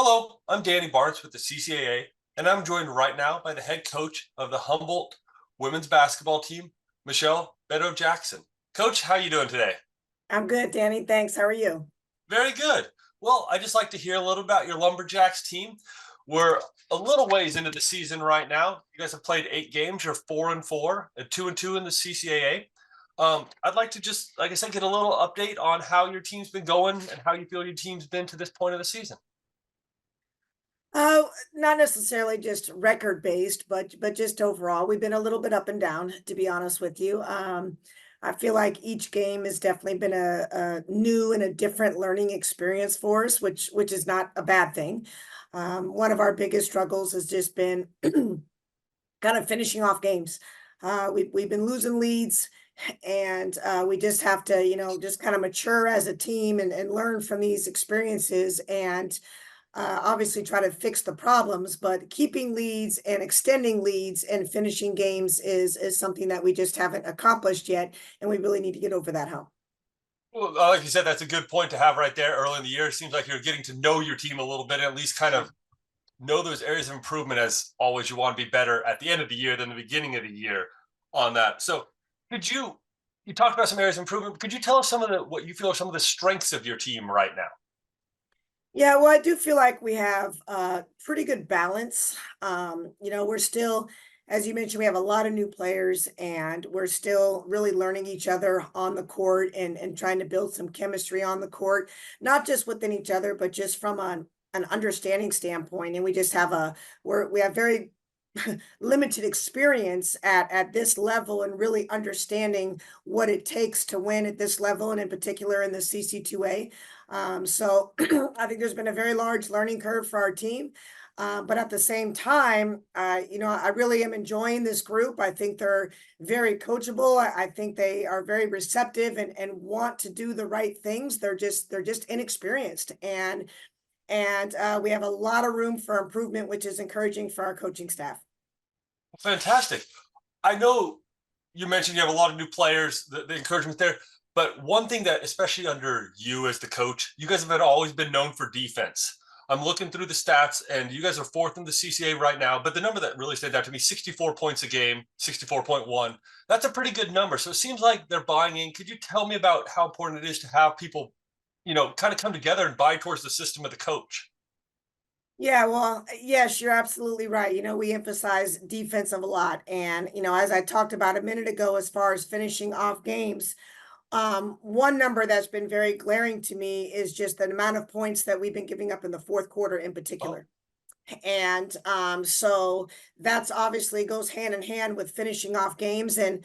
Hello, I'm Danny Barnes with the CCAA, and I'm joined right now by the head coach of the Humboldt women's basketball team, Michelle Bento-Jackson. Coach, how are you doing today? I'm good, Danny. Thanks. How are you? Very good. Well, I just like to hear a little about your Lumberjacks team. We're a little ways into the season right now. You guys have played 8 games. You're 4-4 and 2-2 in the CCAA. I'd like to just, like I said, get a little update on how your team's been going and how you feel your team's been to this point of the season. Not necessarily just record based, but just overall, we've been a little bit up and down, to be honest with you. I feel like each game has definitely been a new and a different learning experience for us, which is not a bad thing. One of our biggest struggles has just been kind of finishing off games. We've been losing leads, and we just have to, just kind of mature as a team and learn from these experiences and obviously try to fix the problems, but keeping leads and extending leads and finishing games is something that we just haven't accomplished yet, and we really need to get over that hump. Well, like you said, that's a good point to have right there early in the year. It seems like you're getting to know your team a little bit, and at least kind of know those areas of improvement. As always, you want to be better at the end of the year than the beginning of the year on that. So could you talked about some areas of improvement. Could you tell us some of what you feel are some of the strengths of your team right now? Yeah, well, I do feel like we have pretty good balance. We're still, as you mentioned, we have a lot of new players, and we're still really learning each other on the court and trying to build some chemistry on the court, not just within each other, but just from an understanding standpoint. And we just have we have very limited experience at this level and really understanding what it takes to win at this level, and in particular in the CC2A. So I think there's been a very large learning curve for our team. But at the same time, I really am enjoying this group. I think they're very coachable. I think they are very receptive and want to do the right things. They're just inexperienced, and we have a lot of room for improvement, which is encouraging for our coaching staff. Fantastic. I know you mentioned you have a lot of new players, the encouragement there. But one thing that, especially under you as the coach, you guys have always been known for defense. I'm looking through the stats, and you guys are fourth in the CCA right now. But the number that really stands out to me, 64 points a game, 64.1. That's a pretty good number. So it seems like they're buying in. Could you tell me about how important it is to have people, kind of come together and buy towards the system of the coach? Yeah, well, yes, you're absolutely right. We emphasize defensive a lot. And, as I talked about a minute ago, as far as finishing off games, one number that's been very glaring to me is just the amount of points that we've been giving up in the fourth quarter in Oh, particular. And so that's obviously goes hand in hand with finishing off games. And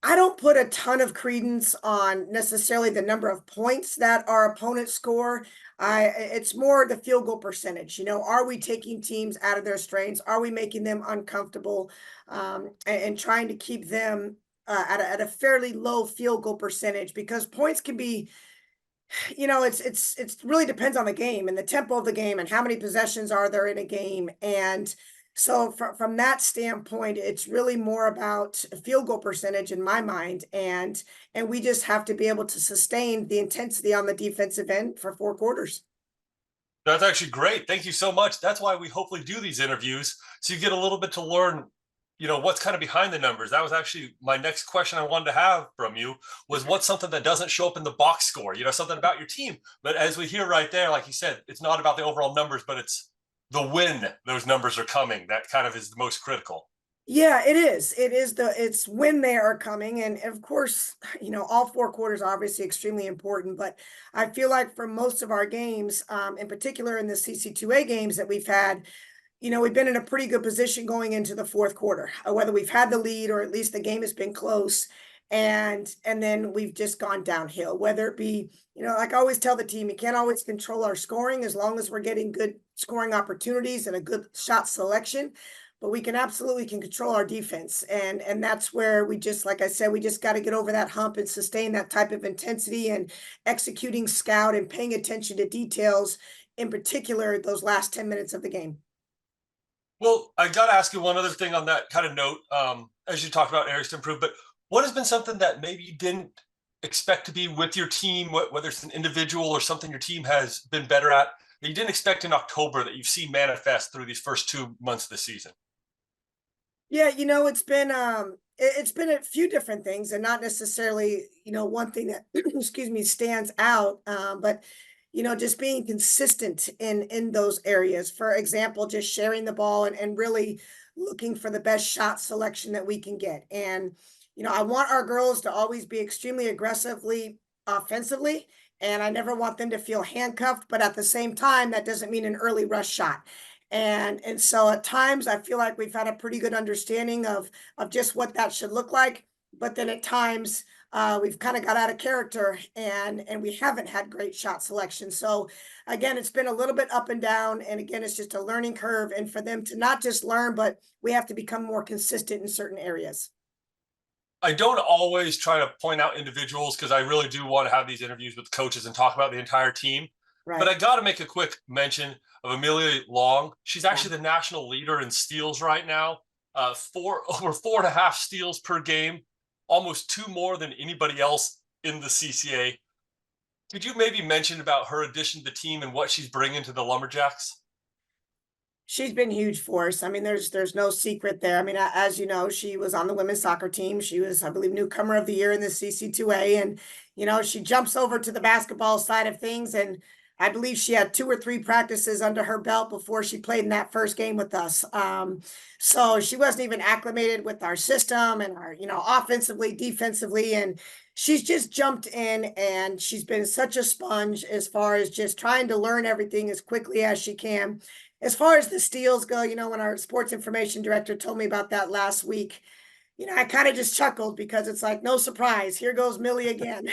I don't put a ton of credence on necessarily the number of points that our opponents score. It's more the field goal percentage. Are we taking teams out of their strengths? Are we making them uncomfortable, and trying to keep them at a fairly low field goal percentage? Because points can be, it's really depends on the game and the tempo of the game and how many possessions are there in a game. And so from that standpoint, it's really more about field goal percentage in my mind. And we just have to be able to sustain the intensity on the defensive end for 4 quarters. that's actually great. Thank you so much. That's why we hopefully do these interviews, so you get a little bit to learn, what's kind of behind the numbers. That was actually my next question I wanted to have from you was what's something that doesn't show up in the box score, something about your team. But as we hear right there, like you said, it's not about the overall numbers, but it's the when those numbers are coming. That kind of is the most critical. Yeah, it is. It's when they are coming. And of course, all 4 quarters are obviously extremely important. But I feel like for most of our games, in particular in the CC2A games that we've had, we've been in a pretty good position going into the fourth quarter, whether we've had the lead or at least the game has been close. And then we've just gone downhill, whether it be, like I always tell the team, you can't always control our scoring as long as we're getting good scoring opportunities and a good shot selection, but we absolutely can control our defense. And that's where we just, like I said, we just got to get over that hump and sustain that type of intensity and executing scout and paying attention to details, in particular those last 10 minutes of the game. Well, I got to ask you one other thing on that kind of note. As you talked about areas to improve, but what has been something that maybe you didn't expect to be with your team, whether it's an individual or something your team has been better at, that you didn't expect in October that you've seen manifest through these first 2 months of the season? Yeah, it's been a few different things and not necessarily, one thing that excuse me stands out. But just being consistent in those areas. For example, just sharing the ball and really looking for the best shot selection that we can get. And I want our girls to always be extremely aggressively offensively. And I never want them to feel handcuffed, but at the same time, that doesn't mean an early rush shot. And so at times I feel like we've had a pretty good understanding of just what that should look like. But then at times we've kind of got out of character and we haven't had great shot selection. So again, it's been a little bit up and down. And again, it's just a learning curve. And for them to not just learn, but we have to become more consistent in certain areas. I don't always try to point out individuals because I really do want to have these interviews with coaches and talk about the entire team. But Right. I got to make a quick mention of Amelia Long. She's Yeah. actually the national leader in steals right now. Over 4.5 steals per game, almost two more than anybody else in the CCA. Could you maybe mention about her addition to the team and what she's bringing to the Lumberjacks? She's been huge for us. I mean, there's no secret there. I mean, as you know, she was on the women's soccer team. She was, I believe, newcomer of the year in the CC2A, and she jumps over to the basketball side of things. And I believe she had 2 or 3 practices under her belt before she played in that first game with us. So she wasn't even acclimated with our system and our, offensively, defensively, and she's just jumped in and she's been such a sponge as far as just trying to learn everything as quickly as she can. As far as the steals go, when our sports information director told me about that last week, I kind of just chuckled because it's like, no surprise, here goes Millie again.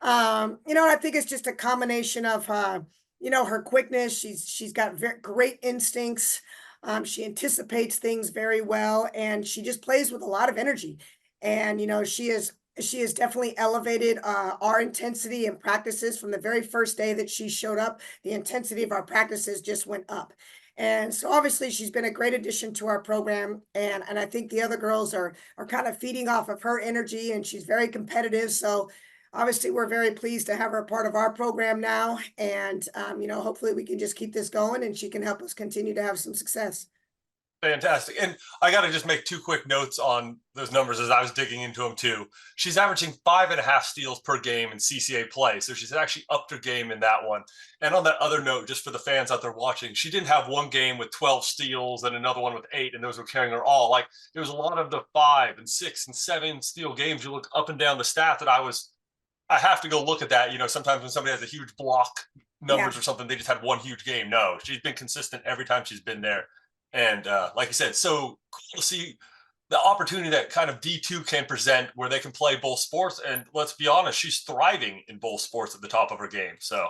And I think it's just a combination of her quickness. She's got great instincts. She anticipates things very well, and she just plays with a lot of energy. And she has definitely elevated our intensity and practices from the very first day that she showed up. The intensity of our practices just went up. And so obviously she's been a great addition to our program. And I think the other girls are kind of feeding off of her energy, and she's very competitive. So obviously we're very pleased to have her part of our program now. And hopefully we can just keep this going and she can help us continue to have some success. Fantastic. And I got to just make two quick notes on those numbers as I was digging into them too. She's averaging 5.5 steals per game in CCA play. So she's actually upped her game in that one. And on that other note, just for the fans out there watching, she didn't have one game with 12 steals and another one with 8, and those were carrying her all. Like there was a lot of the 5 and 6 and 7 steal games. You look up and down the stat that I have to go look at that. Sometimes when somebody has a huge block Yeah. numbers or something, they just had one huge game. No, she's been consistent every time she's been there. And like I said, so cool to see the opportunity that kind of D2 can present where they can play both sports. And let's be honest, she's thriving in both sports at the top of her game. So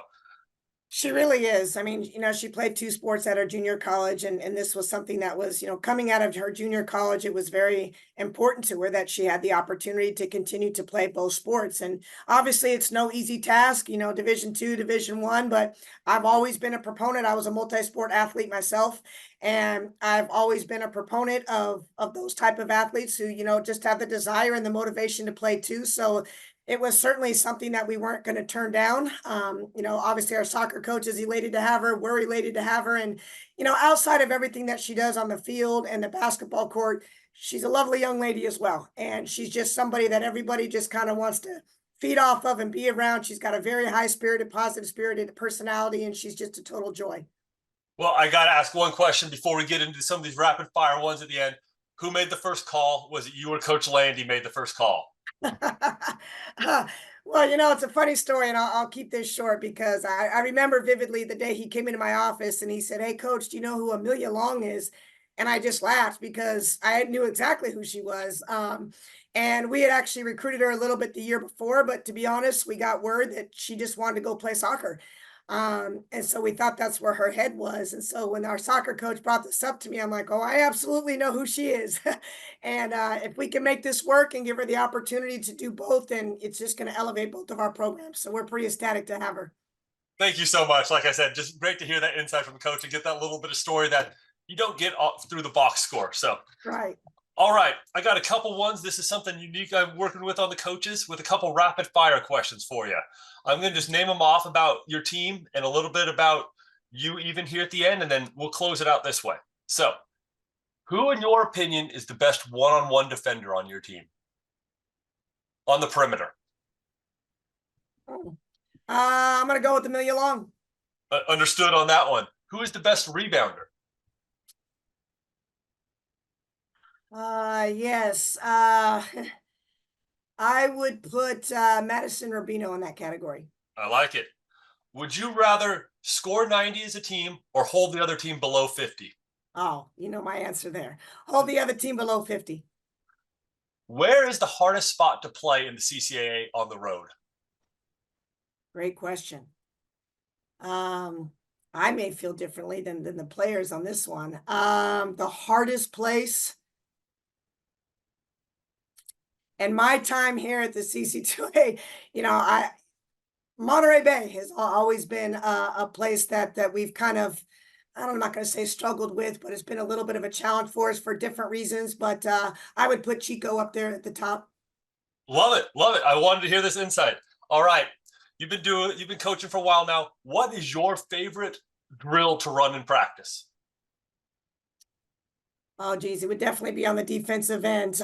She really is. I mean, she played 2 sports at her junior college, and this was something that was, coming out of her junior college, it was very important to her that she had the opportunity to continue to play both sports. And obviously it's no easy task, Division 2, Division 1, but I've always been a proponent. I was a multi-sport athlete myself, and I've always been a proponent of those type of athletes who, just have the desire and the motivation to play too. So it was certainly something that we weren't going to turn down. Obviously our soccer coach is elated to have her. We're elated to have her. And, outside of everything that she does on the field and the basketball court, she's a lovely young lady as well. And she's just somebody that everybody just kind of wants to feed off of and be around. She's got a very high spirited, positive spirited personality, and she's just a total joy. well, I got to ask one question before we get into some of these rapid fire ones at the end. Who made the first call? Was it you or Coach Landy made the first call? Well, it's a funny story, and I'll keep this short because I remember vividly the day he came into my office and he said, "Hey, Coach, do you know who Amelia Long is?" And I just laughed because I knew exactly who she was. And we had actually recruited her a little bit the year before, but to be honest, we got word that she just wanted to go play soccer. And so we thought that's where her head was. And so when our soccer coach brought this up to me, I'm like, oh, I absolutely know who she is. And if we can make this work and give her the opportunity to do both, then it's just going to elevate both of our programs. So we're pretty ecstatic to have her. Thank you so much. Like I said, just great to hear that insight from the coach and get that little bit of story that you don't get through the box score. So Right. all right, I got a couple ones. This is something unique I'm working with on the coaches with a couple rapid fire questions for you. I'm going to just name them off about your team and a little bit about you even here at the end, and then we'll close it out this way. So, who, in your opinion, is the best one-on-one defender on your team on the perimeter? I'm going to go with Amelia Long. Understood on that one. Who is the best rebounder? Yes. I would put Madison Rubino in that category. I like it. Would you rather score 90 as a team or hold the other team below 50? Oh, you know my answer there. Hold the other team below 50. Where is the hardest spot to play in the CCAA on the road? Great question. I may feel differently than the players on this one. The hardest place, and my time here at the CC2A, Monterey Bay has always been a place that we've kind of, I'm not going to say struggled with, but it's been a little bit of a challenge for us for different reasons. But I would put Chico up there at the top. Love it. Love it. I wanted to hear this insight. All right. You've been coaching for a while now. What is your favorite drill to run in practice? Oh, geez, it would definitely be on the defensive end.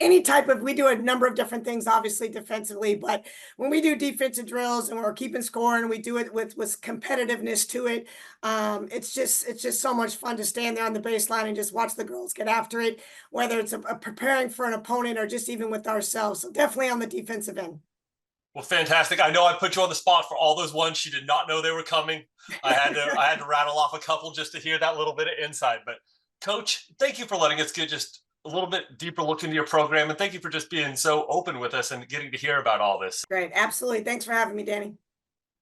Any type of, we do a number of different things, obviously defensively, but when we do defensive drills and we're keeping score and we do it with competitiveness to it, it's just so much fun to stand there on the baseline and just watch the girls get after it, whether it's a preparing for an opponent or just even with ourselves. So definitely on the defensive end. Well, fantastic. I know I put you on the spot for all those ones. She did not know they were coming. I had to rattle off a couple just to hear that little bit of insight. But Coach, thank you for letting us get just a little bit deeper look into your program. And thank you for just being so open with us and getting to hear about all this. Great. Absolutely. Thanks for having me, Danny.